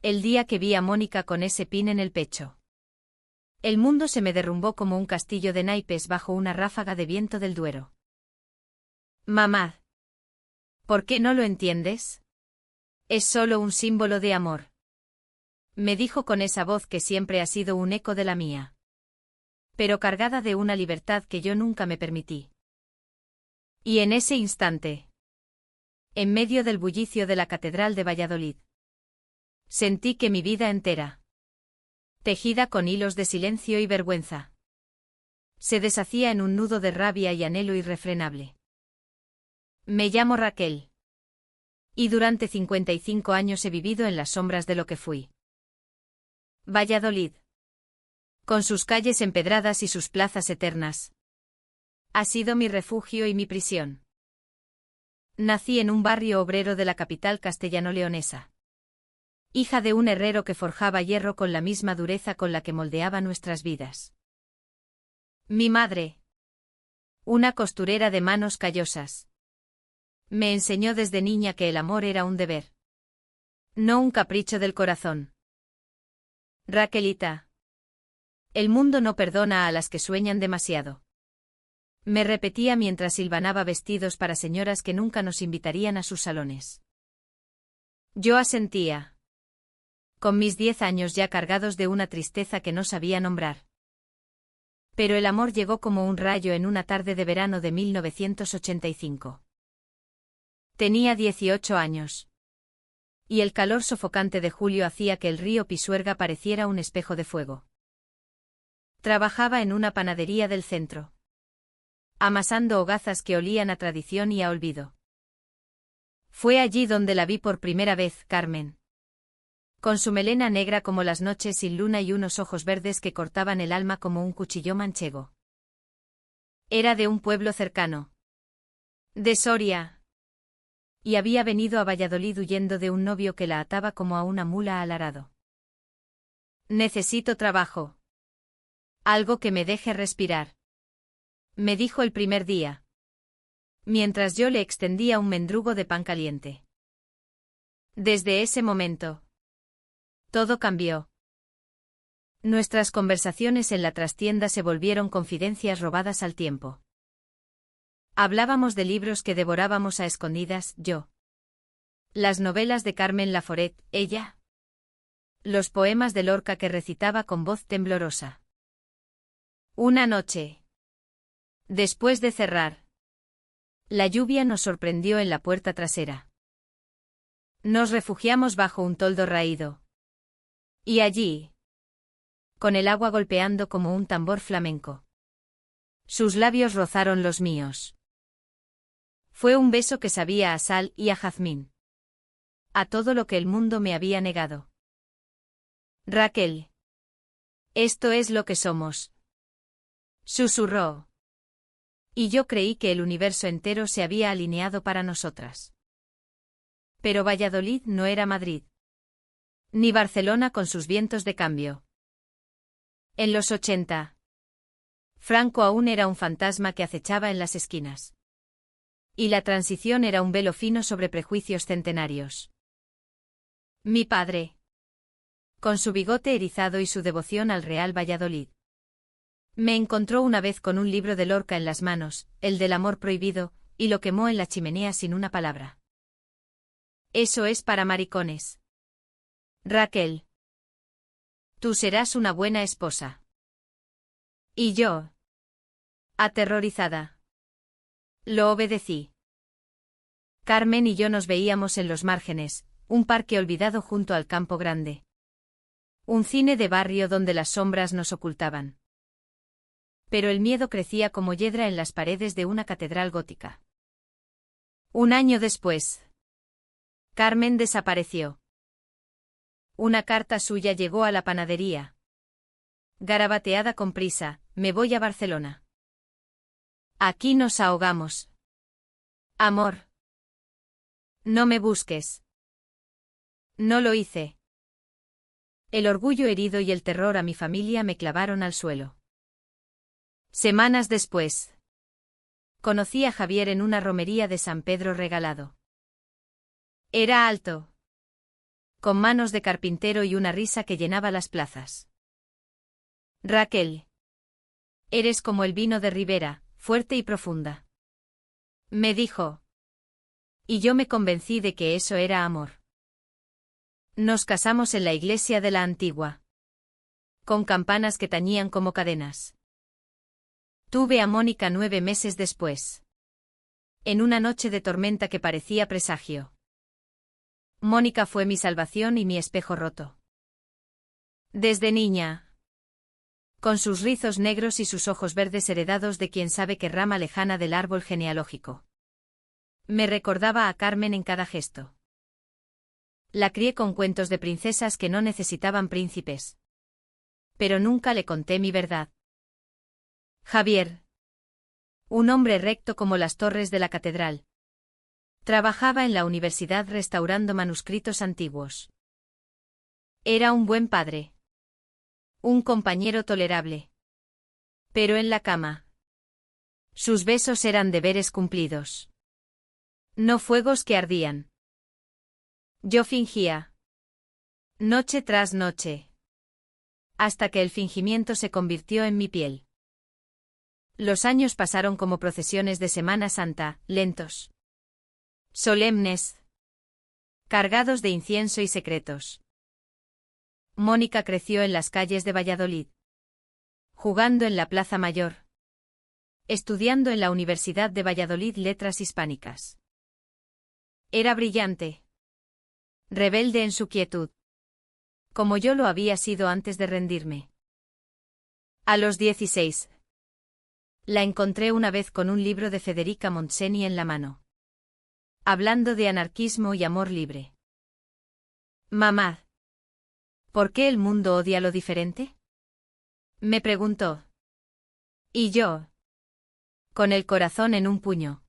El día que vi a Mónica con ese pin en el pecho. El mundo se me derrumbó como un castillo de naipes bajo una ráfaga de viento del Duero. Mamá. ¿Por qué no lo entiendes? Es solo un símbolo de amor. Me dijo con esa voz que siempre ha sido un eco de la mía. Pero cargada de una libertad que yo nunca me permití. Y en ese instante, en medio del bullicio de la Catedral de Valladolid, sentí que mi vida entera, tejida con hilos de silencio y vergüenza, se deshacía en un nudo de rabia y anhelo irrefrenable. Me llamo Raquel. Y durante 55 años he vivido en las sombras de lo que fui. Valladolid. Con sus calles empedradas y sus plazas eternas. Ha sido mi refugio y mi prisión. Nací en un barrio obrero de la capital castellano-leonesa. Hija de un herrero que forjaba hierro con la misma dureza con la que moldeaba nuestras vidas. Mi madre. Una costurera de manos callosas. Me enseñó desde niña que el amor era un deber. No un capricho del corazón. Raquelita. El mundo no perdona a las que sueñan demasiado. Me repetía mientras hilvanaba vestidos para señoras que nunca nos invitarían a sus salones. Yo asentía. Con mis 10 años ya cargados de una tristeza que no sabía nombrar. Pero el amor llegó como un rayo en una tarde de verano de 1985. Tenía 18 años. Y el calor sofocante de julio hacía que el río Pisuerga pareciera un espejo de fuego. Trabajaba en una panadería del centro, amasando hogazas que olían a tradición y a olvido. Fue allí donde la vi por primera vez, Carmen. Con su melena negra como las noches sin luna y unos ojos verdes que cortaban el alma como un cuchillo manchego. Era de un pueblo cercano. De Soria. Y había venido a Valladolid huyendo de un novio que la ataba como a una mula al arado. Necesito trabajo. Algo que me deje respirar. Me dijo el primer día. Mientras yo le extendía un mendrugo de pan caliente. Desde ese momento, todo cambió. Nuestras conversaciones en la trastienda se volvieron confidencias robadas al tiempo. Hablábamos de libros que devorábamos a escondidas, yo. Las novelas de Carmen Laforet, ella. Los poemas de Lorca que recitaba con voz temblorosa. Una noche. Después de cerrar. La lluvia nos sorprendió en la puerta trasera. Nos refugiamos bajo un toldo raído. Y allí, con el agua golpeando como un tambor flamenco, sus labios rozaron los míos. Fue un beso que sabía a sal y a jazmín. A todo lo que el mundo me había negado. Raquel. Esto es lo que somos. Susurró. Y yo creí que el universo entero se había alineado para nosotras. Pero Valladolid no era Madrid. Ni Barcelona con sus vientos de cambio. En los 80. Franco aún era un fantasma que acechaba en las esquinas. Y la transición era un velo fino sobre prejuicios centenarios. Mi padre. Con su bigote erizado y su devoción al Real Valladolid. Me encontró una vez con un libro de Lorca en las manos, el del amor prohibido, y lo quemó en la chimenea sin una palabra. Eso es para maricones. Raquel. Tú serás una buena esposa. Y yo. Aterrorizada. Lo obedecí. Carmen y yo nos veíamos en los márgenes, un parque olvidado junto al Campo Grande. Un cine de barrio donde las sombras nos ocultaban. Pero el miedo crecía como hiedra en las paredes de una catedral gótica. Un año después, Carmen desapareció. Una carta suya llegó a la panadería. Garabateada con prisa, me voy a Barcelona. Aquí nos ahogamos. Amor. No me busques. No lo hice. El orgullo herido y el terror a mi familia me clavaron al suelo. Semanas después. Conocí a Javier en una romería de San Pedro Regalado. Era alto. con manos de carpintero y una risa que llenaba las plazas. Raquel. Eres como el vino de ribera, fuerte y profunda. Me dijo. Y yo me convencí de que eso era amor. Nos casamos en la iglesia de la Antigua. Con campanas que tañían como cadenas. Tuve a Mónica 9 meses después. En una noche de tormenta que parecía presagio. Mónica fue mi salvación y mi espejo roto. Desde niña. Con sus rizos negros y sus ojos verdes heredados de quién sabe qué rama lejana del árbol genealógico. Me recordaba a Carmen en cada gesto. La crié con cuentos de princesas que no necesitaban príncipes. Pero nunca le conté mi verdad. Javier. Un hombre recto como las torres de la catedral. Trabajaba en la universidad restaurando manuscritos antiguos. Era un buen padre. Un compañero tolerable. Pero en la cama. Sus besos eran deberes cumplidos. No fuegos que ardían. Yo fingía. Noche tras noche. Hasta que el fingimiento se convirtió en mi piel. Los años pasaron como procesiones de Semana Santa, lentos. Solemnes. Cargados de incienso y secretos. Mónica creció en las calles de Valladolid. Jugando en la Plaza Mayor. Estudiando en la Universidad de Valladolid Letras Hispánicas. Era brillante. Rebelde en su quietud. Como yo lo había sido antes de rendirme. A los 16. La encontré una vez con un libro de Federica Montseny en la mano. Hablando de anarquismo y amor libre. Mamá. ¿Por qué el mundo odia lo diferente? Me preguntó. Y yo. Con el corazón en un puño.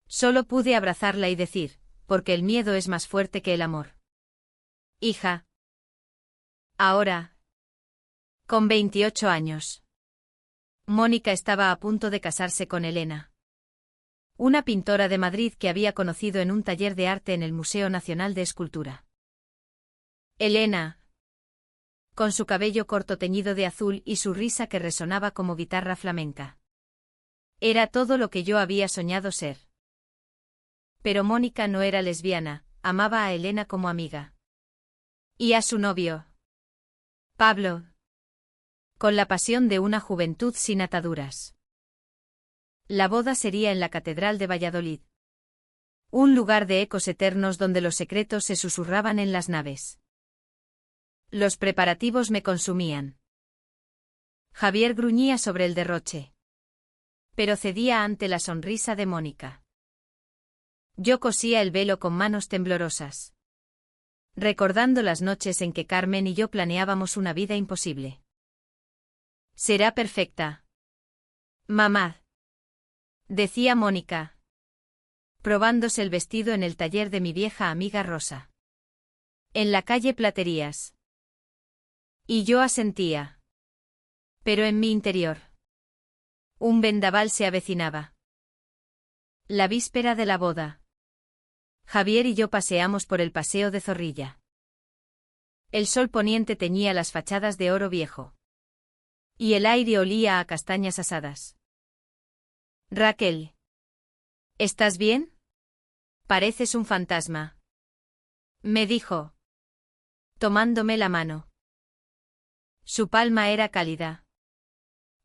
Solo pude abrazarla y decir, porque el miedo es más fuerte que el amor. Hija. Ahora. Con 28 años. Mónica estaba a punto de casarse con Elena. Una pintora de Madrid que había conocido en un taller de arte en el Museo Nacional de Escultura. Elena. Con su cabello corto teñido de azul y su risa que resonaba como guitarra flamenca. Era todo lo que yo había soñado ser. Pero Mónica no era lesbiana, amaba a Elena como amiga. Y a su novio. Pablo. Con la pasión de una juventud sin ataduras. La boda sería en la Catedral de Valladolid. Un lugar de ecos eternos donde los secretos se susurraban en las naves. Los preparativos me consumían. Javier gruñía sobre el derroche. Pero cedía ante la sonrisa de Mónica. Yo cosía el velo con manos temblorosas. Recordando las noches en que Carmen y yo planeábamos una vida imposible. Será perfecta. Mamá. Decía Mónica. Probándose el vestido en el taller de mi vieja amiga Rosa. En la calle Platerías. Y yo asentía. Pero en mi interior. Un vendaval se avecinaba. La víspera de la boda. Javier y yo paseamos por el paseo de Zorrilla. El sol poniente teñía las fachadas de oro viejo. Y el aire olía a castañas asadas. Raquel. ¿Estás bien? Pareces un fantasma. Me dijo. Tomándome la mano. Su palma era cálida.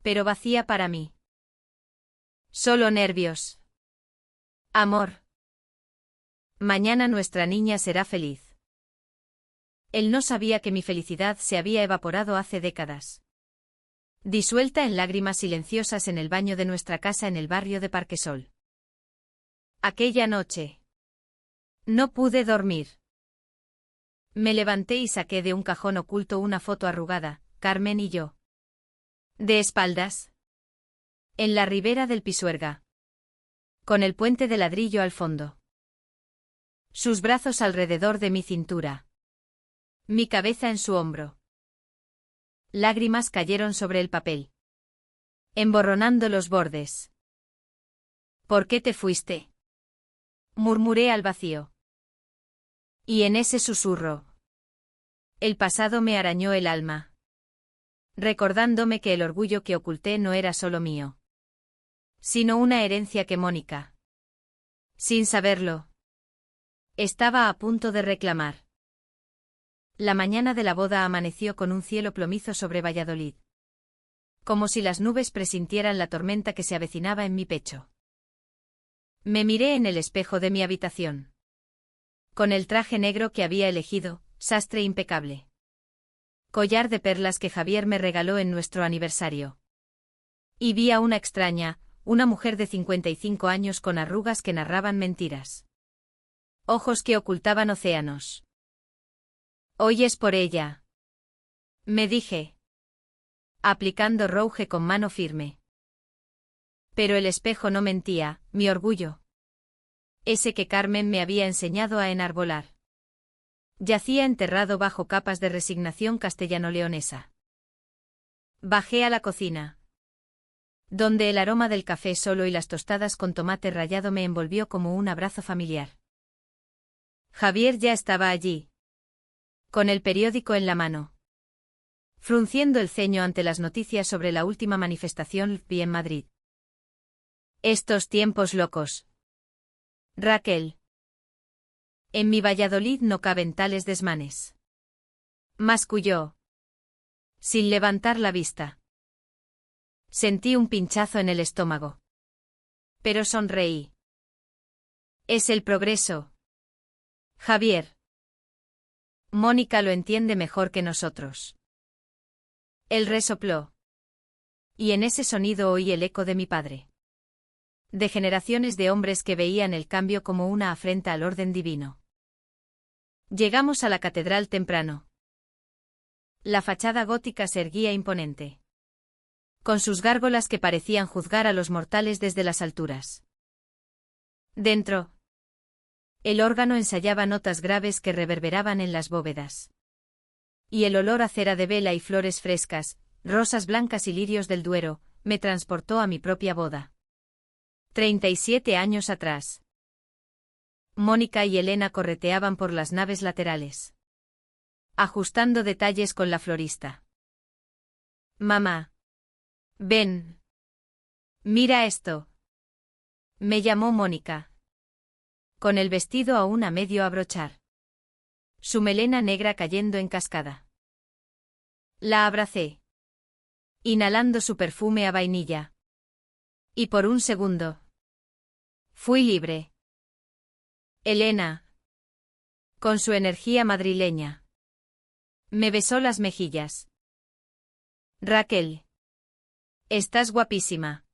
Pero vacía para mí. Solo nervios. Amor. Mañana nuestra niña será feliz. Él no sabía que mi felicidad se había evaporado hace décadas. Disuelta en lágrimas silenciosas en el baño de nuestra casa en el barrio de Parquesol. Aquella noche. No pude dormir. Me levanté y saqué de un cajón oculto una foto arrugada, Carmen y yo. De espaldas. En la ribera del Pisuerga. Con el puente de ladrillo al fondo. Sus brazos alrededor de mi cintura. Mi cabeza en su hombro. Lágrimas cayeron sobre el papel. Emborronando los bordes. ¿Por qué te fuiste? Murmuré al vacío. Y en ese susurro. El pasado me arañó el alma, recordándome que el orgullo que oculté no era solo mío, sino una herencia que Mónica, sin saberlo, estaba a punto de reclamar. La mañana de la boda amaneció con un cielo plomizo sobre Valladolid, como si las nubes presintieran la tormenta que se avecinaba en mi pecho. Me miré en el espejo de mi habitación. Con el traje negro que había elegido, sastre impecable. Collar de perlas que Javier me regaló en nuestro aniversario. Y vi a una extraña, una mujer de 55 años con arrugas que narraban mentiras. Ojos que ocultaban océanos. Hoy es por ella, me dije, aplicando rouge con mano firme. Pero el espejo no mentía, mi orgullo. Ese que Carmen me había enseñado a enarbolar. Yacía enterrado bajo capas de resignación castellano-leonesa. Bajé a la cocina, donde el aroma del café solo y las tostadas con tomate rallado me envolvió como un abrazo familiar. Javier ya estaba allí, con el periódico en la mano, frunciendo el ceño ante las noticias sobre la última manifestación LGTBI en Madrid. Estos tiempos locos. Raquel. En mi Valladolid no caben tales desmanes. Masculló, sin levantar la vista. Sentí un pinchazo en el estómago. Pero sonreí. Es el progreso. Javier. Mónica lo entiende mejor que nosotros. Él resopló. Y en ese sonido oí el eco de mi padre. De generaciones de hombres que veían el cambio como una afrenta al orden divino. Llegamos a la catedral temprano. La fachada gótica se erguía imponente, con sus gárgolas que parecían juzgar a los mortales desde las alturas. Dentro, el órgano ensayaba notas graves que reverberaban en las bóvedas. Y el olor a cera de vela y flores frescas, rosas blancas y lirios del Duero, me transportó a mi propia boda. 37 años atrás. Mónica y Elena correteaban por las naves laterales, ajustando detalles con la florista. Mamá. Ven. Mira esto. Me llamó Mónica, con el vestido aún a medio abrochar, su melena negra cayendo en cascada. La abracé, inhalando su perfume a vainilla. Y por un segundo, fui libre. Elena, con su energía madrileña, me besó las mejillas. Raquel. Estás guapísima.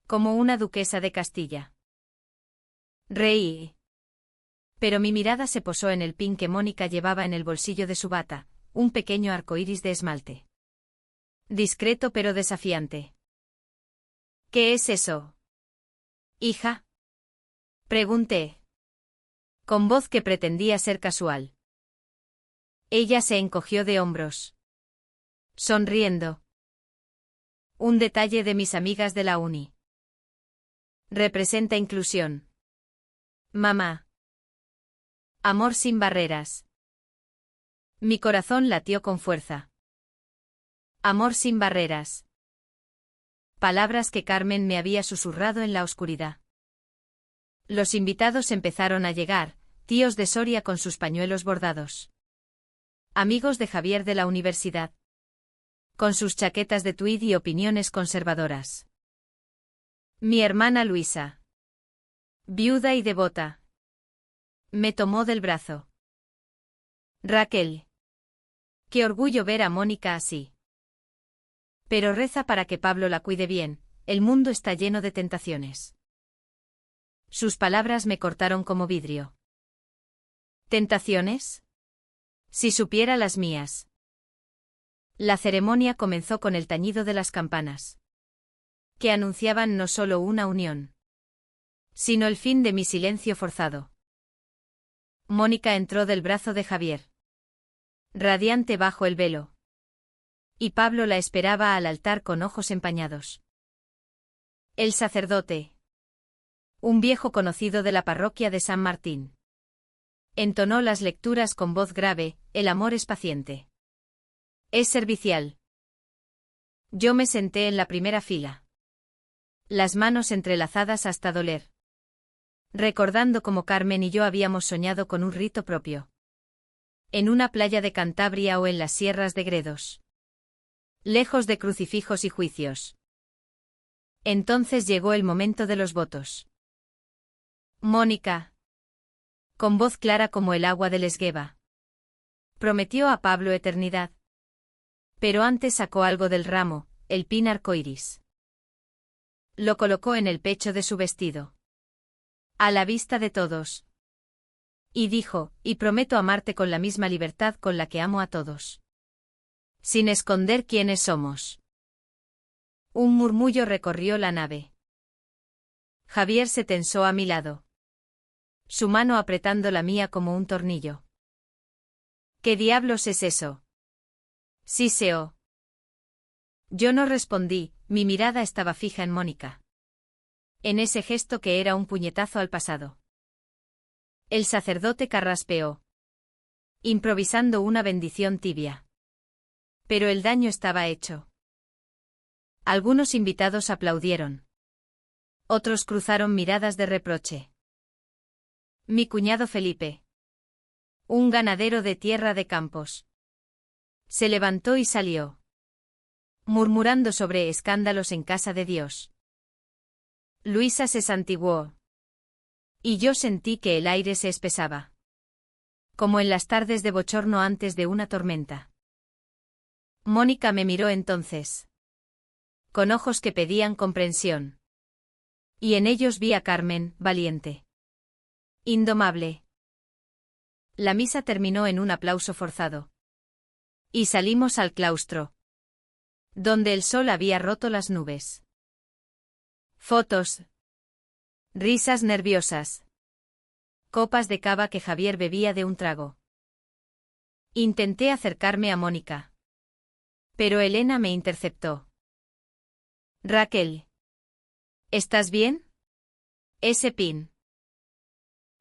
Como una duquesa de Castilla. Reí. Pero mi mirada se posó en el pin que Mónica llevaba en el bolsillo de su bata, un pequeño arcoíris de esmalte. Discreto pero desafiante. ¿Qué es eso? Hija. Pregunté, con voz que pretendía ser casual. Ella se encogió de hombros, sonriendo. Un detalle de mis amigas de la uni. Representa inclusión. Mamá. Amor sin barreras. Mi corazón latió con fuerza. Amor sin barreras. Palabras que Carmen me había susurrado en la oscuridad. Los invitados empezaron a llegar, tíos de Soria con sus pañuelos bordados. Amigos de Javier de la universidad, con sus chaquetas de tweed y opiniones conservadoras. Mi hermana Luisa, viuda y devota, me tomó del brazo. Raquel. Qué orgullo ver a Mónica así. Pero reza para que Pablo la cuide bien, el mundo está lleno de tentaciones. Sus palabras me cortaron como vidrio. ¿Tentaciones? Si supiera las mías. La ceremonia comenzó con el tañido de las campanas, que anunciaban no solo una unión, sino el fin de mi silencio forzado. Mónica entró del brazo de Javier, radiante bajo el velo, y Pablo la esperaba al altar con ojos empañados. El sacerdote, un viejo conocido de la parroquia de San Martín, Entonó las lecturas con voz grave, el amor es paciente. Es servicial. Yo me senté en la primera fila. Las manos entrelazadas hasta doler. Recordando cómo Carmen y yo habíamos soñado con un rito propio. En una playa de Cantabria o en las sierras de Gredos. Lejos de crucifijos y juicios. Entonces llegó el momento de los votos. Mónica, con voz clara como el agua del Esgueva, prometió a Pablo eternidad. Pero antes sacó algo del ramo, el pin arcoíris. Lo colocó en el pecho de su vestido. A la vista de todos. Y dijo, y prometo amarte con la misma libertad con la que amo a todos. Sin esconder quiénes somos. Un murmullo recorrió la nave. Javier se tensó a mi lado. Su mano apretando la mía como un tornillo. ¿Qué diablos es eso? Siseó. Yo no respondí, mi mirada estaba fija en Mónica. En ese gesto que era un puñetazo al pasado. El sacerdote carraspeó. Improvisando una bendición tibia. Pero el daño estaba hecho. Algunos invitados aplaudieron. Otros cruzaron miradas de reproche. Mi cuñado Felipe. Un ganadero de Tierra de Campos. Se levantó y salió. Murmurando sobre escándalos en casa de Dios. Luisa se santiguó. Y yo sentí que el aire se espesaba. Como en las tardes de bochorno antes de una tormenta. Mónica me miró entonces. Con ojos que pedían comprensión. Y en ellos vi a Carmen, valiente. Indomable. La misa terminó en un aplauso forzado. Y salimos al claustro. Donde el sol había roto las nubes. Fotos. Risas nerviosas. Copas de cava que Javier bebía de un trago. Intenté acercarme a Mónica. Pero Elena me interceptó. Raquel. ¿Estás bien? Ese pin.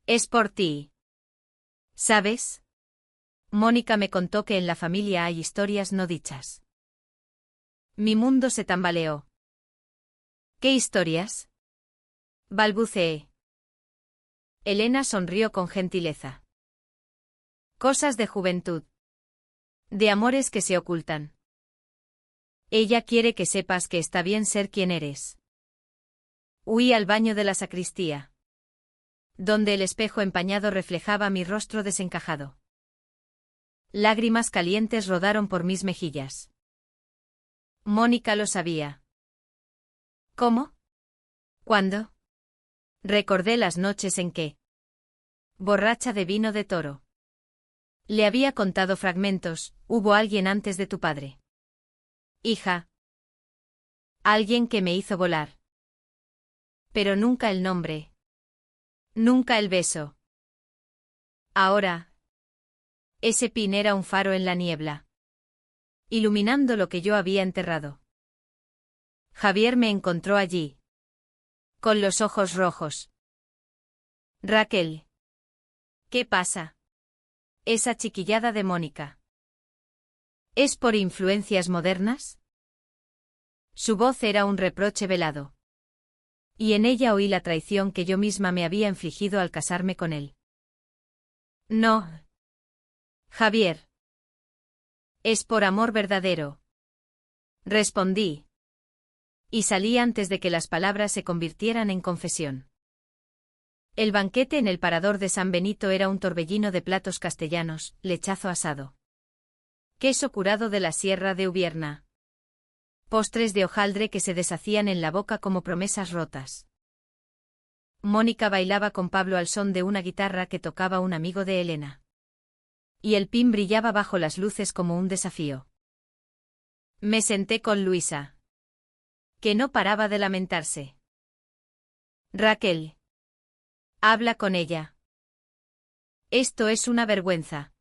Es por ti. ¿Sabes? Mónica me contó que en la familia hay historias no dichas. Mi mundo se tambaleó. ¿Qué historias? Balbuceé. Elena sonrió con gentileza. Cosas de juventud. De amores que se ocultan. Ella quiere que sepas que está bien ser quien eres. Huí al baño de la sacristía. Donde el espejo empañado reflejaba mi rostro desencajado. Lágrimas calientes rodaron por mis mejillas. Mónica lo sabía. ¿Cómo? ¿Cuándo? Recordé las noches en que, borracha de vino de toro, le había contado fragmentos. Hubo alguien antes de tu padre. Hija. Alguien que me hizo volar. Pero nunca el nombre. Nunca el beso. Ahora. Ese pin era un faro en la niebla. Iluminando lo que yo había enterrado. Javier me encontró allí. Con los ojos rojos. Raquel. ¿Qué pasa? Esa chiquillada de Mónica. ¿Es por influencias modernas? Su voz era un reproche velado. Y en ella oí la traición que yo misma me había infligido al casarme con él. No. Javier. Es por amor verdadero. Respondí. Y salí antes de que las palabras se convirtieran en confesión. El banquete en el parador de San Benito era un torbellino de platos castellanos, lechazo asado. Queso curado de la sierra de Ubierna. Postres de hojaldre que se deshacían en la boca como promesas rotas. Mónica bailaba con Pablo al son de una guitarra que tocaba un amigo de Elena. Y el pin brillaba bajo las luces como un desafío. Me senté con Luisa. Que no paraba de lamentarse. Raquel. Habla con ella. Esto es una vergüenza.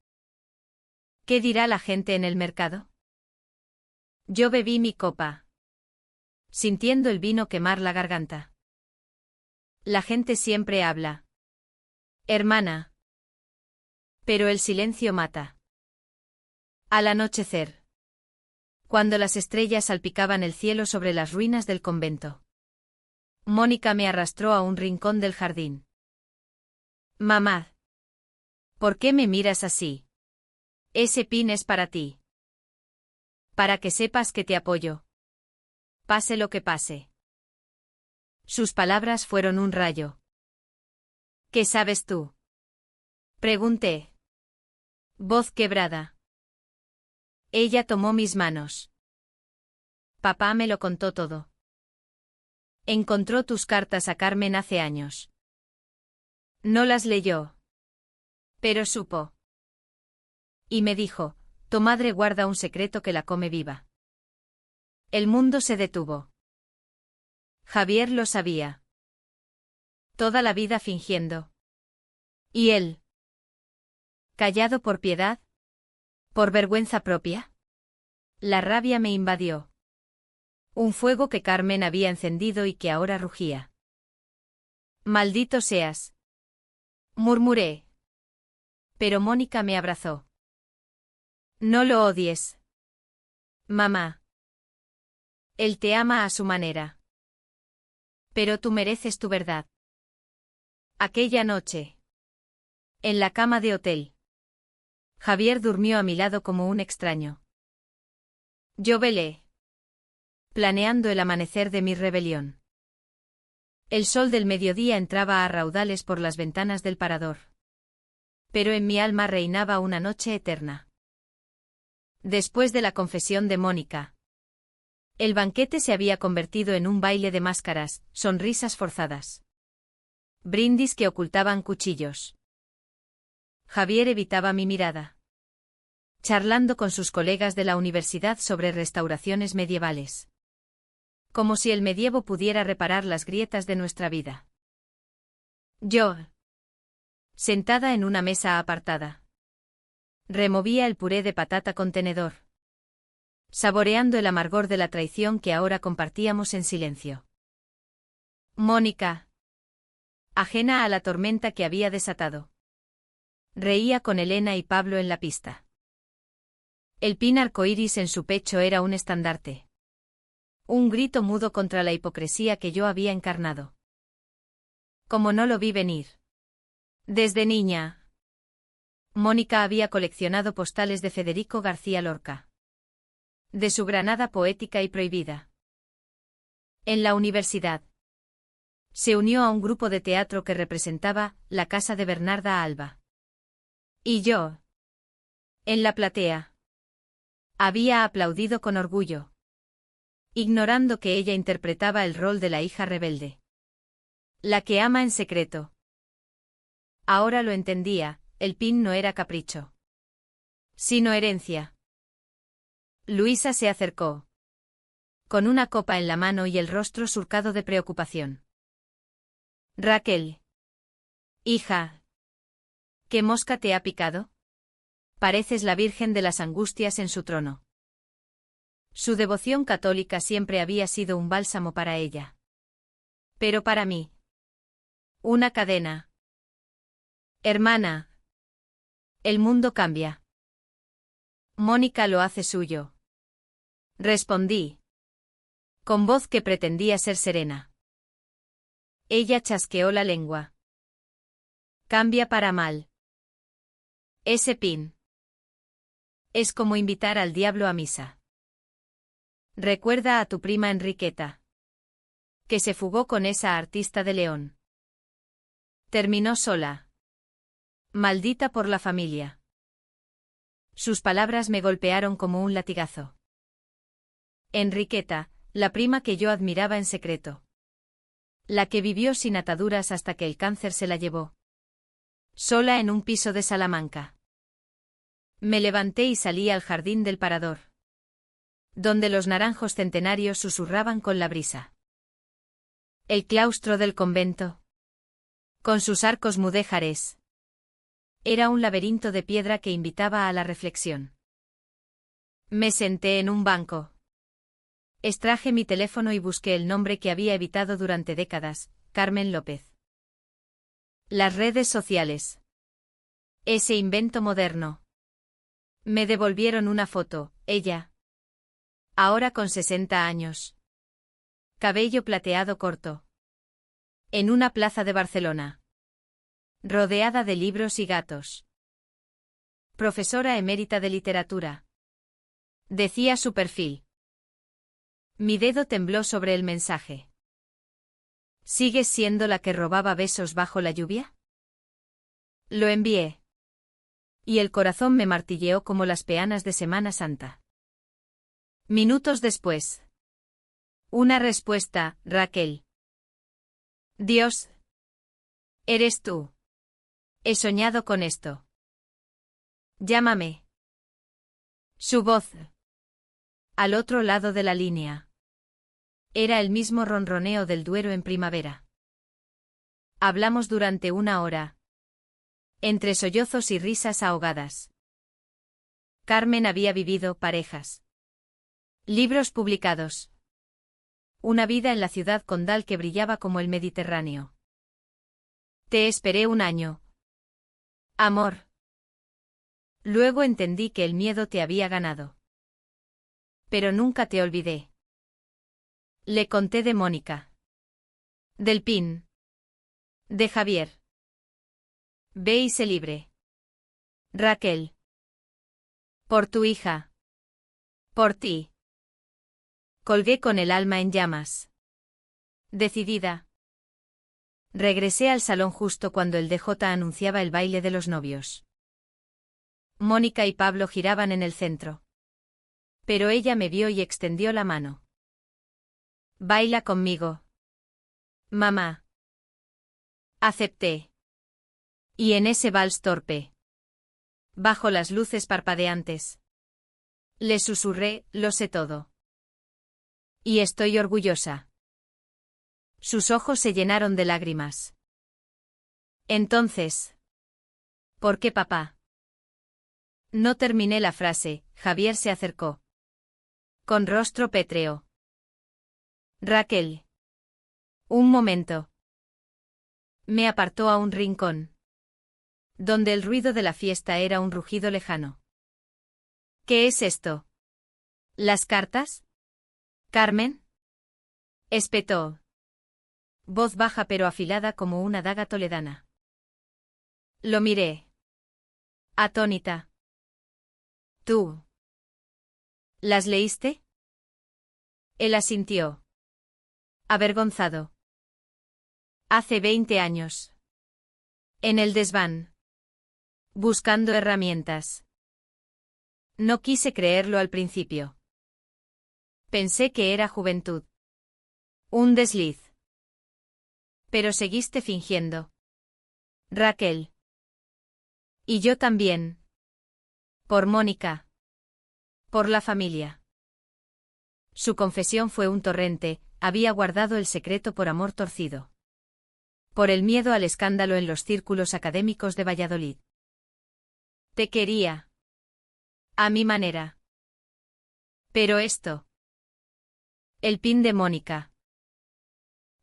¿Qué dirá la gente en el mercado? Yo bebí mi copa. Sintiendo el vino quemar la garganta. La gente siempre habla. Hermana. Pero el silencio mata. Al anochecer. Cuando las estrellas salpicaban el cielo sobre las ruinas del convento. Mónica me arrastró a un rincón del jardín. Mamá. ¿Por qué me miras así? Ese pin es para ti. Para que sepas que te apoyo. Pase lo que pase. Sus palabras fueron un rayo. ¿Qué sabes tú? Pregunté. Voz quebrada. Ella tomó mis manos. Papá me lo contó todo. Encontró tus cartas a Carmen hace años. No las leyó. Pero supo. Y me dijo, tu madre guarda un secreto que la come viva. El mundo se detuvo. Javier lo sabía. Toda la vida fingiendo. ¿Y él? ¿Callado por piedad? ¿Por vergüenza propia? La rabia me invadió. Un fuego que Carmen había encendido y que ahora rugía. Maldito seas. Murmuré. Pero Mónica me abrazó. No lo odies. Mamá. Él te ama a su manera. Pero tú mereces tu verdad. Aquella noche. En la cama de hotel. Javier durmió a mi lado como un extraño. Yo velé. Planeando el amanecer de mi rebelión. El sol del mediodía entraba a raudales por las ventanas del parador. Pero en mi alma reinaba una noche eterna. Después de la confesión de Mónica. El banquete se había convertido en un baile de máscaras, sonrisas forzadas. Brindis que ocultaban cuchillos. Javier evitaba mi mirada. Charlando con sus colegas de la universidad sobre restauraciones medievales. Como si el medievo pudiera reparar las grietas de nuestra vida. Yo. Sentada en una mesa apartada. Removía el puré de patata con tenedor. Saboreando el amargor de la traición que ahora compartíamos en silencio. Mónica. Ajena a la tormenta que había desatado. Reía con Elena y Pablo en la pista. El pin arcoíris en su pecho era un estandarte. Un grito mudo contra la hipocresía que yo había encarnado. Como no lo vi venir. Desde niña. Mónica había coleccionado postales de Federico García Lorca. De su Granada poética y prohibida. En la universidad. Se unió a un grupo de teatro que representaba la casa de Bernarda Alba. Y yo. En la platea. Había aplaudido con orgullo. Ignorando que ella interpretaba el rol de la hija rebelde. La que ama en secreto. Ahora lo entendía, el pin no era capricho. Sino herencia. Luisa se acercó. Con una copa en la mano y el rostro surcado de preocupación. Raquel. Hija. ¿Qué mosca te ha picado? Pareces la Virgen de las Angustias en su trono. Su devoción católica siempre había sido un bálsamo para ella. Pero para mí. Una cadena. Hermana. El mundo cambia. Mónica lo hace suyo. Respondí. Con voz que pretendía ser serena. Ella chasqueó la lengua. Cambia para mal. Ese pin. Es como invitar al diablo a misa. Recuerda a tu prima Enriqueta. Que se fugó con esa artista de León. Terminó sola. Maldita por la familia. Sus palabras me golpearon como un latigazo. Enriqueta, la prima que yo admiraba en secreto. La que vivió sin ataduras hasta que el cáncer se la llevó. Sola en un piso de Salamanca. Me levanté y salí al jardín del parador. Donde los naranjos centenarios susurraban con la brisa. El claustro del convento. Con sus arcos mudéjares. Era un laberinto de piedra que invitaba a la reflexión. Me senté en un banco. Extraje mi teléfono y busqué el nombre que había evitado durante décadas, Carmen López. Las redes sociales. Ese invento moderno. Me devolvieron una foto, ella. Ahora con 60 años. Cabello plateado corto. En una plaza de Barcelona. Rodeada de libros y gatos. Profesora emérita de literatura. Decía su perfil. Mi dedo tembló sobre el mensaje. ¿Sigues siendo la que robaba besos bajo la lluvia? Lo envié. Y el corazón me martilleó como las peanas de Semana Santa. Minutos después. Una respuesta, Raquel. Dios. Eres tú. He soñado con esto. Llámame. Su voz. Al otro lado de la línea. Era el mismo ronroneo del Duero en primavera. Hablamos durante 1 hora. Entre sollozos y risas ahogadas. Carmen había vivido parejas. Libros publicados. Una vida en la ciudad condal que brillaba como el Mediterráneo. Te esperé 1 año. Amor. Luego entendí que el miedo te había ganado. Pero nunca te olvidé. Le conté de Mónica. Del PIN. De Javier. Ve y sé libre. Raquel. Por tu hija. Por ti. Colgué con el alma en llamas. Decidida. Regresé al salón justo cuando el DJ anunciaba el baile de los novios. Mónica y Pablo giraban en el centro. Pero ella me vio y extendió la mano. Baila conmigo. Mamá. Acepté. Y en ese vals torpe. Bajo las luces parpadeantes. Le susurré, lo sé todo. Y estoy orgullosa. Sus ojos se llenaron de lágrimas. Entonces. ¿Por qué papá? No terminé la frase, Javier se acercó. Con rostro pétreo. Raquel. Un momento. Me apartó a un rincón. Donde el ruido de la fiesta era un rugido lejano. ¿Qué es esto? ¿Las cartas? ¿Carmen? Espetó. Voz baja pero afilada como una daga toledana. Lo miré. Atónita. ¿Tú? ¿Las leíste? Él asintió. Avergonzado. Hace 20 años. En el desván. Buscando herramientas. No quise creerlo al principio. Pensé que era juventud. Un desliz. Pero seguiste fingiendo. Raquel. Y yo también. Por Mónica. Por la familia. Su confesión fue un torrente, había guardado el secreto por amor torcido. Por el miedo al escándalo en los círculos académicos de Valladolid. Te quería. A mi manera. Pero esto. El PIN de Mónica.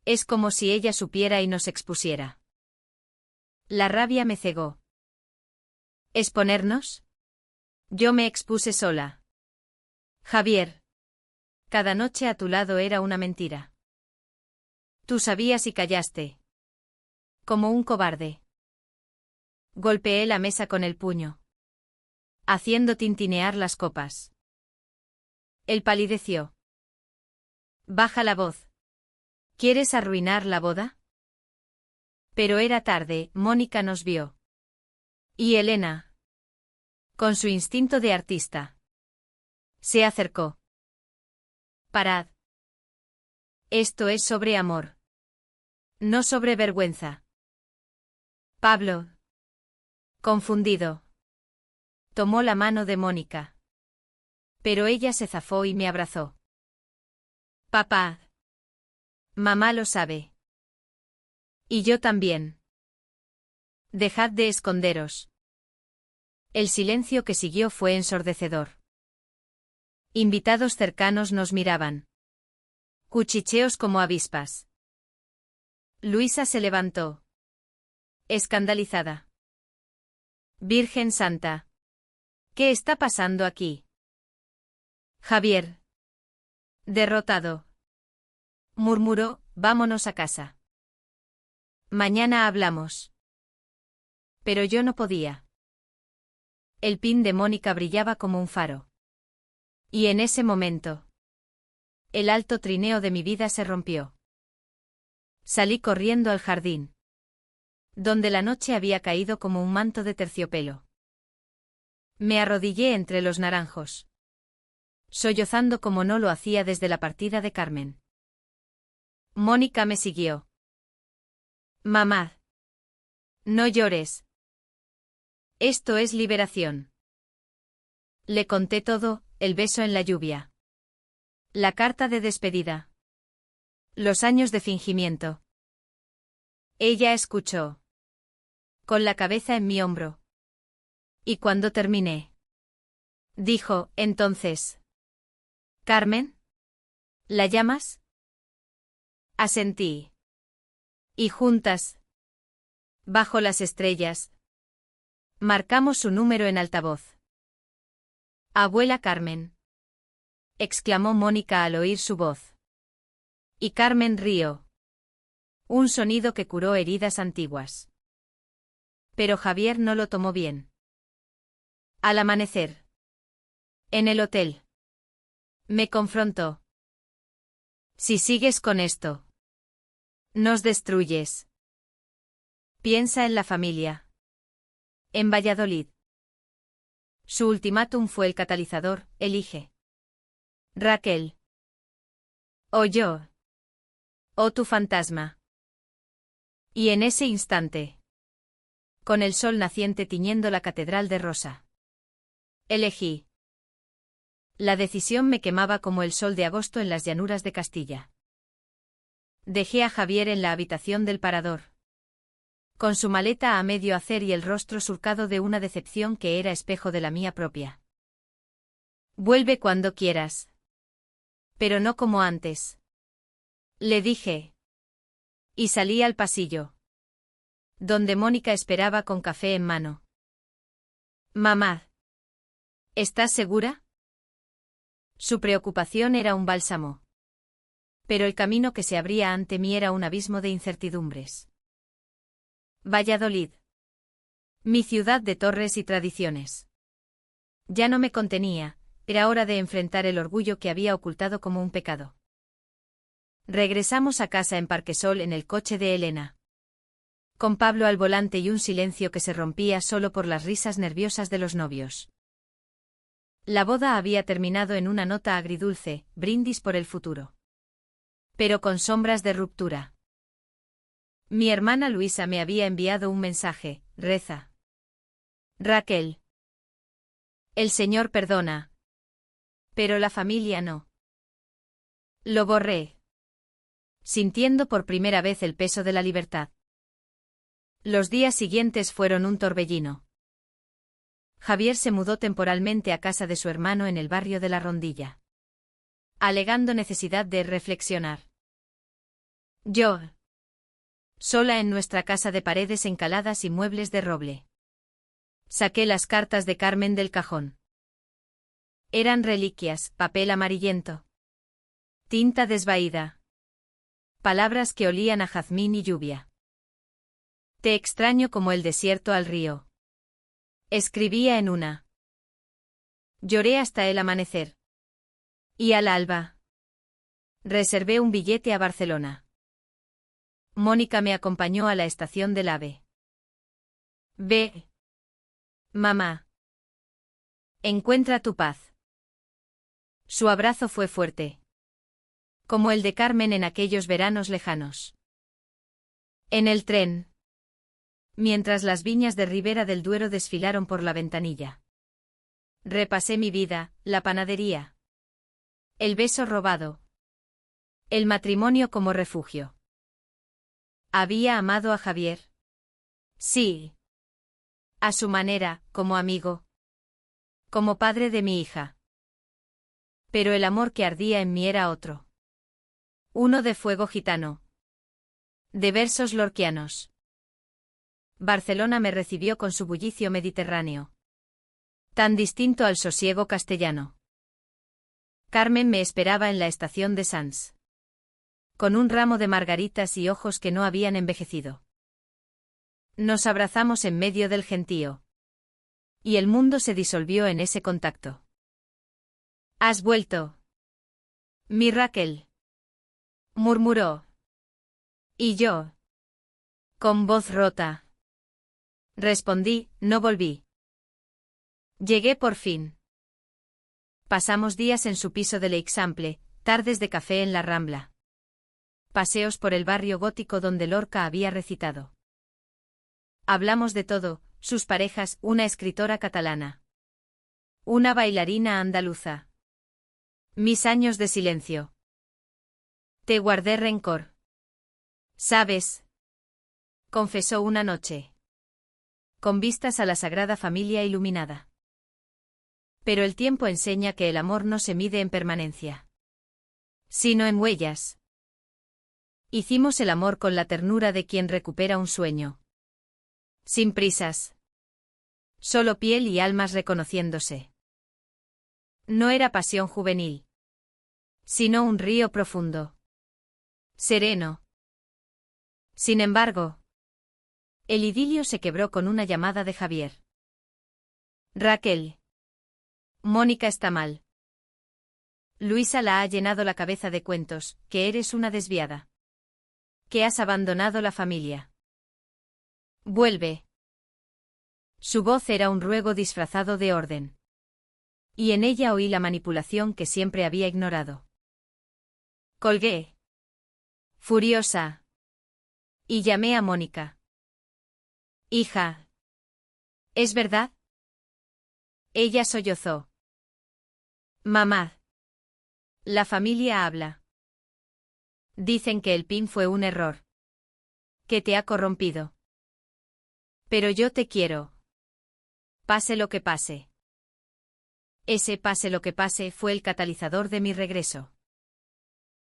Es como si ella supiera y nos expusiera. La rabia me cegó. ¿Exponernos? Yo me expuse sola. Javier. Cada noche a tu lado era una mentira. Tú sabías y callaste. Como un cobarde. Golpeé la mesa con el puño. Haciendo tintinear las copas. Él palideció. Baja la voz. ¿Quieres arruinar la boda? Pero era tarde, Mónica nos vio. Y Elena. Con su instinto de artista. Se acercó. Parad. Esto es sobre amor. No sobre vergüenza. Pablo. Confundido. Tomó la mano de Mónica. Pero ella se zafó y me abrazó. Papá. Mamá lo sabe. Y yo también. Dejad de esconderos. El silencio que siguió fue ensordecedor. Invitados cercanos nos miraban. Cuchicheos como avispas. Luisa se levantó. Escandalizada. Virgen Santa. ¿Qué está pasando aquí? Javier. Derrotado. Murmuró, vámonos a casa. Mañana hablamos. Pero yo no podía. El pin de Mónica brillaba como un faro. Y en ese momento, el alto trineo de mi vida se rompió. Salí corriendo al jardín, donde la noche había caído como un manto de terciopelo. Me arrodillé entre los naranjos, sollozando como no lo hacía desde la partida de Carmen. Mónica me siguió. Mamá. No llores. Esto es liberación. Le conté todo, el beso en la lluvia. La carta de despedida. Los años de fingimiento. Ella escuchó, con la cabeza en mi hombro. Y cuando terminé, dijo, entonces, ¿Carmen? ¿La llamas? Asentí. Y juntas, bajo las estrellas, marcamos su número en altavoz. Abuela Carmen, exclamó Mónica al oír su voz. Y Carmen rió. Un sonido que curó heridas antiguas. Pero Javier no lo tomó bien. Al amanecer, en el hotel, me confrontó. Si sigues con esto, nos destruyes. Piensa en la familia. En Valladolid. Su ultimátum fue el catalizador, elige. Raquel. O yo. O tu fantasma. Y en ese instante, con el sol naciente tiñendo la catedral de rosa, elegí. La decisión me quemaba como el sol de agosto en las llanuras de Castilla. Dejé a Javier en la habitación del parador, con su maleta a medio hacer y el rostro surcado de una decepción que era espejo de la mía propia. Vuelve cuando quieras. Pero no como antes. Le dije. Y salí al pasillo, donde Mónica esperaba con café en mano. Mamá. ¿Estás segura? Su preocupación era un bálsamo. Pero el camino que se abría ante mí era un abismo de incertidumbres. Valladolid. Mi ciudad de torres y tradiciones. Ya no me contenía, era hora de enfrentar el orgullo que había ocultado como un pecado. Regresamos a casa en Parquesol en el coche de Elena. Con Pablo al volante y un silencio que se rompía solo por las risas nerviosas de los novios. La boda había terminado en una nota agridulce, brindis por el futuro. Pero con sombras de ruptura. Mi hermana Luisa me había enviado un mensaje, reza. Raquel. El Señor perdona. Pero la familia no. Lo borré. Sintiendo por primera vez el peso de la libertad. Los días siguientes fueron un torbellino. Javier se mudó temporalmente a casa de su hermano en el barrio de La Rondilla, alegando necesidad de reflexionar. Yo, sola en nuestra casa de paredes encaladas y muebles de roble. Saqué las cartas de Carmen del cajón. Eran reliquias, papel amarillento, tinta desvaída, palabras que olían a jazmín y lluvia. Te extraño como el desierto al río. Escribía en una. Lloré hasta el amanecer. Y al alba. Reservé un billete a Barcelona. Mónica me acompañó a la estación del AVE. Ve. Mamá. Encuentra tu paz. Su abrazo fue fuerte. Como el de Carmen en aquellos veranos lejanos. En el tren. Mientras las viñas de Ribera del Duero desfilaron por la ventanilla. Repasé mi vida, la panadería. El beso robado. El matrimonio como refugio. ¿Había amado a Javier? Sí. A su manera, como amigo. Como padre de mi hija. Pero el amor que ardía en mí era otro. Uno de fuego gitano. De versos lorquianos. Barcelona me recibió con su bullicio mediterráneo. Tan distinto al sosiego castellano. Carmen me esperaba en la estación de Sants. Con un ramo de margaritas y ojos que no habían envejecido. Nos abrazamos en medio del gentío. Y el mundo se disolvió en ese contacto. ¿Has vuelto? Mi Raquel. Murmuró. ¿Y yo? Con voz rota. Respondí, no volví. Llegué por fin. Pasamos días en su piso de l'Eixample, tardes de café en la Rambla. Paseos por el barrio gótico donde Lorca había recitado. Hablamos de todo, sus parejas, una escritora catalana. Una bailarina andaluza. Mis años de silencio. Te guardé rencor. ¿Sabes? Confesó una noche. Con vistas a la Sagrada Familia iluminada. Pero el tiempo enseña que el amor no se mide en permanencia. Sino en huellas. Hicimos el amor con la ternura de quien recupera un sueño. Sin prisas. Solo piel y almas reconociéndose. No era pasión juvenil. Sino un río profundo. Sereno. Sin embargo, el idilio se quebró con una llamada de Javier. Raquel. Mónica está mal. Luisa la ha llenado la cabeza de cuentos, que eres una desviada. Que has abandonado la familia. Vuelve. Su voz era un ruego disfrazado de orden. Y en ella oí la manipulación que siempre había ignorado. Colgué. Furiosa. Y llamé a Mónica. Hija. ¿Es verdad? Ella sollozó. Mamá. La familia habla. Dicen que el PIN fue un error. Que te ha corrompido. Pero yo te quiero. Pase lo que pase. Ese pase lo que pase fue el catalizador de mi regreso.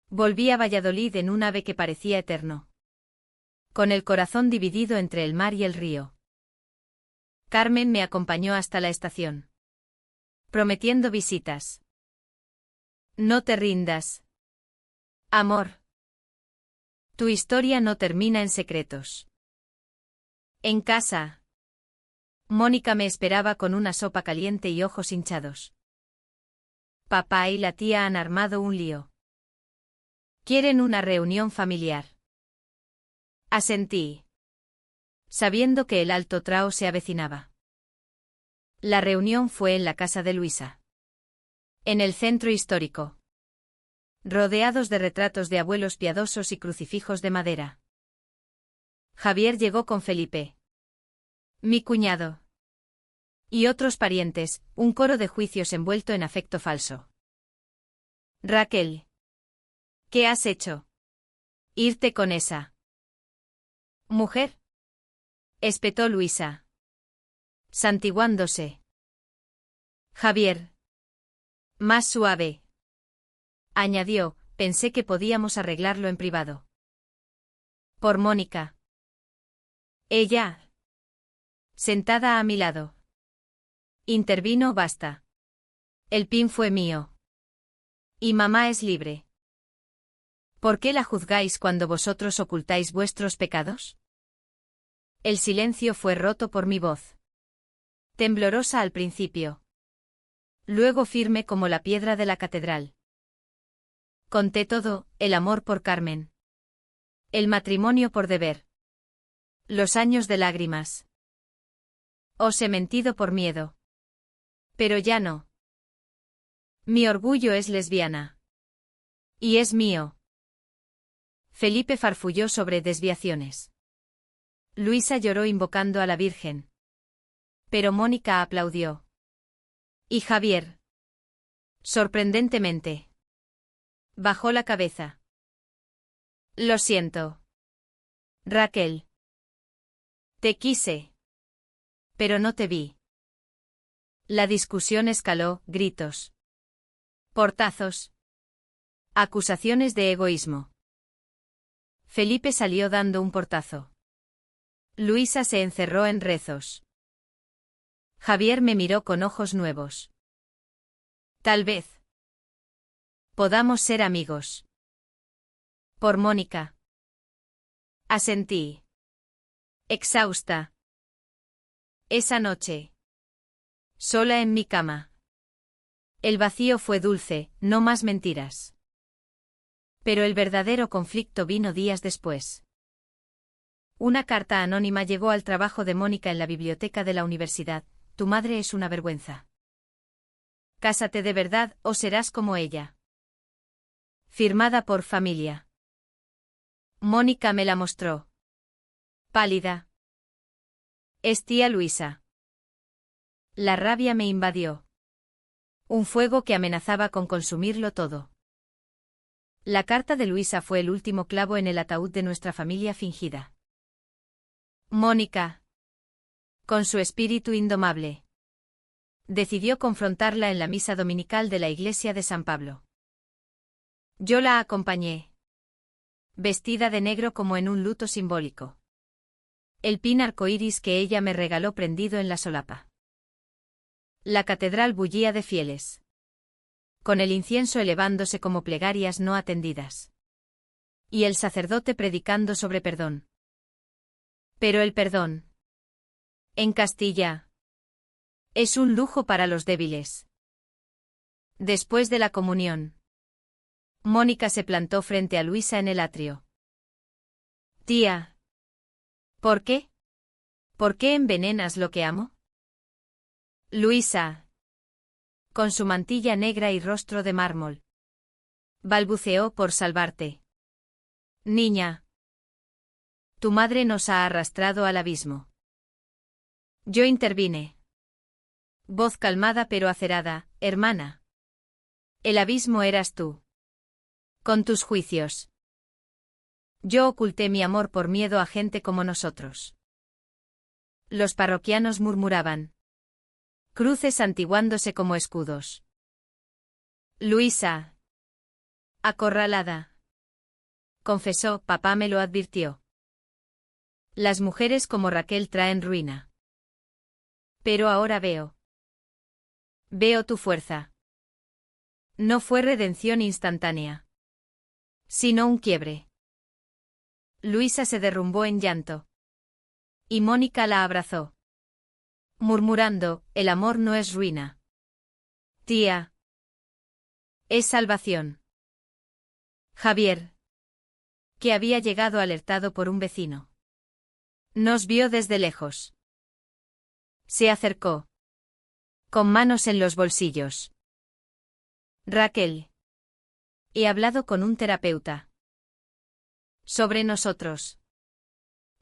Volví a Valladolid en un ave que parecía eterno. Con el corazón dividido entre el mar y el río. Carmen me acompañó hasta la estación. Prometiendo visitas. No te rindas. Amor. Tu historia no termina en secretos. En casa. Mónica me esperaba con una sopa caliente y ojos hinchados. Papá y la tía han armado un lío. Quieren una reunión familiar. Asentí. Sabiendo que el alto trao se avecinaba. La reunión fue en la casa de Luisa. En el centro histórico. Rodeados de retratos de abuelos piadosos y crucifijos de madera. Javier llegó con Felipe. Mi cuñado. Y otros parientes, un coro de juicios envuelto en afecto falso. Raquel. ¿Qué has hecho? Irte con esa mujer. Espetó Luisa. Santiguándose. Javier. Más suave. Añadió, pensé que podíamos arreglarlo en privado. Por Mónica. Ella. Sentada a mi lado. Intervino basta. El PIN fue mío. Y mamá es libre. ¿Por qué la juzgáis cuando vosotros ocultáis vuestros pecados? El silencio fue roto por mi voz. Temblorosa al principio. Luego firme como la piedra de la catedral. Conté todo, el amor por Carmen. El matrimonio por deber. Los años de lágrimas. Os he mentido por miedo. Pero ya no. Mi orgullo es lesbiana. Y es mío. Felipe farfulló sobre desviaciones. Luisa lloró invocando a la Virgen. Pero Mónica aplaudió. Y Javier. Sorprendentemente. Bajó la cabeza. Lo siento. Raquel. Te quise. Pero no te vi. La discusión escaló, gritos. Portazos. Acusaciones de egoísmo. Felipe salió dando un portazo. Luisa se encerró en rezos. Javier me miró con ojos nuevos. Tal vez podamos ser amigos. Por Mónica. Asentí. Exhausta. Esa noche. Sola en mi cama. El vacío fue dulce, no más mentiras. Pero el verdadero conflicto vino días después. Una carta anónima llegó al trabajo de Mónica en la biblioteca de la universidad. Tu madre es una vergüenza. Cásate de verdad o serás como ella. Firmada por familia. Mónica me la mostró. Pálida. Es tía Luisa. La rabia me invadió. Un fuego que amenazaba con consumirlo todo. La carta de Luisa fue el último clavo en el ataúd de nuestra familia fingida. Mónica, con su espíritu indomable, decidió confrontarla en la misa dominical de la iglesia de San Pablo. Yo la acompañé, vestida de negro como en un luto simbólico. El pin arcoíris que ella me regaló prendido en la solapa. La catedral bullía de fieles, con el incienso elevándose como plegarias no atendidas. Y el sacerdote predicando sobre perdón. Pero el perdón, en Castilla, es un lujo para los débiles. Después de la comunión, Mónica se plantó frente a Luisa en el atrio. Tía, ¿por qué? ¿Por qué envenenas lo que amo? Luisa, con su mantilla negra y rostro de mármol, balbuceó por salvarte. Niña, tu madre nos ha arrastrado al abismo. Yo intervine. Voz calmada pero acerada, hermana. El abismo eras tú. Con tus juicios. Yo oculté mi amor por miedo a gente como nosotros. Los parroquianos murmuraban. Cruces santiguándose como escudos. Luisa. Acorralada. Confesó, papá me lo advirtió. Las mujeres como Raquel traen ruina. Pero ahora veo. Veo tu fuerza. No fue redención instantánea, sino un quiebre. Luisa se derrumbó en llanto. Y Mónica la abrazó, murmurando, el amor no es ruina. Tía. Es salvación. Javier, que había llegado alertado por un vecino, nos vio desde lejos. Se acercó, con manos en los bolsillos. Raquel. He hablado con un terapeuta. Sobre nosotros.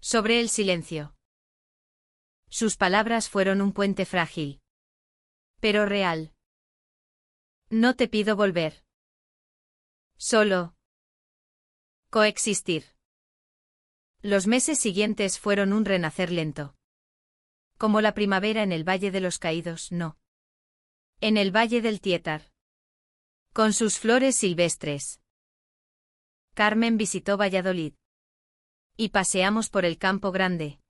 Sobre el silencio. Sus palabras fueron un puente frágil. Pero real. No te pido volver. Solo. Coexistir. Los meses siguientes fueron un renacer lento. Como la primavera en el Valle de los Caídos, no. En el Valle del Tietar. Con sus flores silvestres. Carmen visitó Valladolid. Y paseamos por el Campo Grande,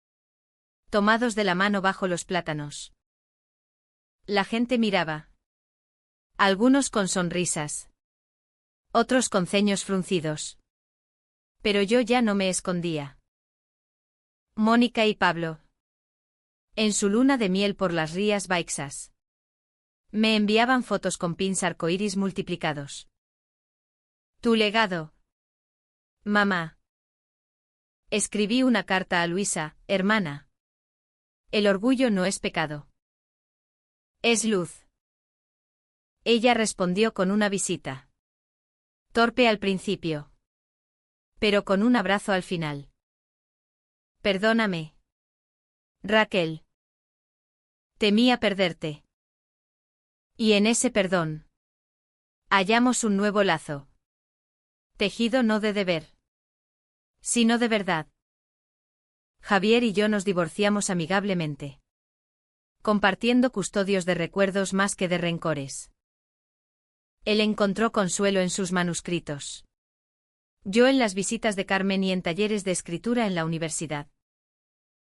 tomados de la mano bajo los plátanos. La gente miraba. Algunos con sonrisas. Otros con ceños fruncidos. Pero yo ya no me escondía. Mónica y Pablo. En su luna de miel por las Rías Baixas. Me enviaban fotos con pins arcoíris multiplicados. Tu legado. Mamá. Escribí una carta a Luisa, hermana. El orgullo no es pecado. Es luz. Ella respondió con una visita. Torpe al principio. Pero con un abrazo al final. Perdóname. Raquel. Temía perderte. Y en ese perdón hallamos un nuevo lazo. Tejido no de deber, sino de verdad. Javier y yo nos divorciamos amigablemente, compartiendo custodios de recuerdos más que de rencores. Él encontró consuelo en sus manuscritos. Yo en las visitas de Carmen y en talleres de escritura en la universidad.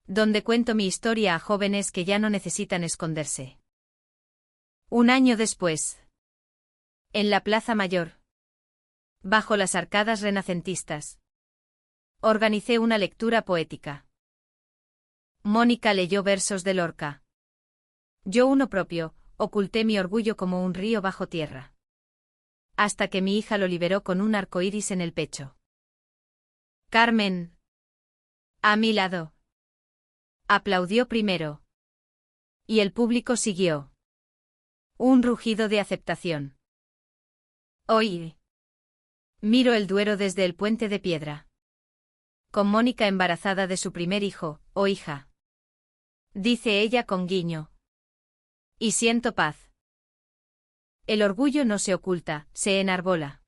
Donde cuento mi historia a jóvenes que ya no necesitan esconderse. Un año después. En la Plaza Mayor. Bajo las arcadas renacentistas. Organicé una lectura poética. Mónica leyó versos de Lorca. Yo uno propio, oculté mi orgullo como un río bajo tierra. Hasta que mi hija lo liberó con un arco iris en el pecho. Carmen. A mi lado. Aplaudió primero. Y el público siguió. Un rugido de aceptación. Oí. Miro el Duero desde el puente de piedra. Con Mónica embarazada de su primer hijo, o hija. Dice ella con guiño. Y siento paz. El orgullo no se oculta, se enarbola.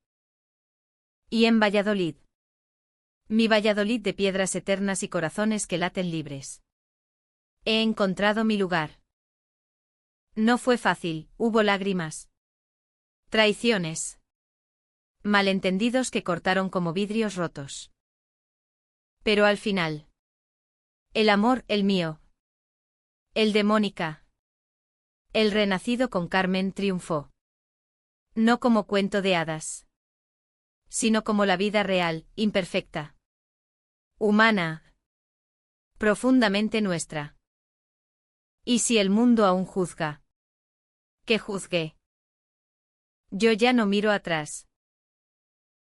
Y en Valladolid. Mi Valladolid de piedras eternas y corazones que laten libres. He encontrado mi lugar. No fue fácil, hubo lágrimas. Traiciones. Malentendidos que cortaron como vidrios rotos. Pero al final. El amor, el mío. El de Mónica. El renacido con Carmen triunfó. No como cuento de hadas. Sino como la vida real, imperfecta. Humana. Profundamente nuestra. ¿Y si el mundo aún juzga? Que juzgue. Yo ya no miro atrás.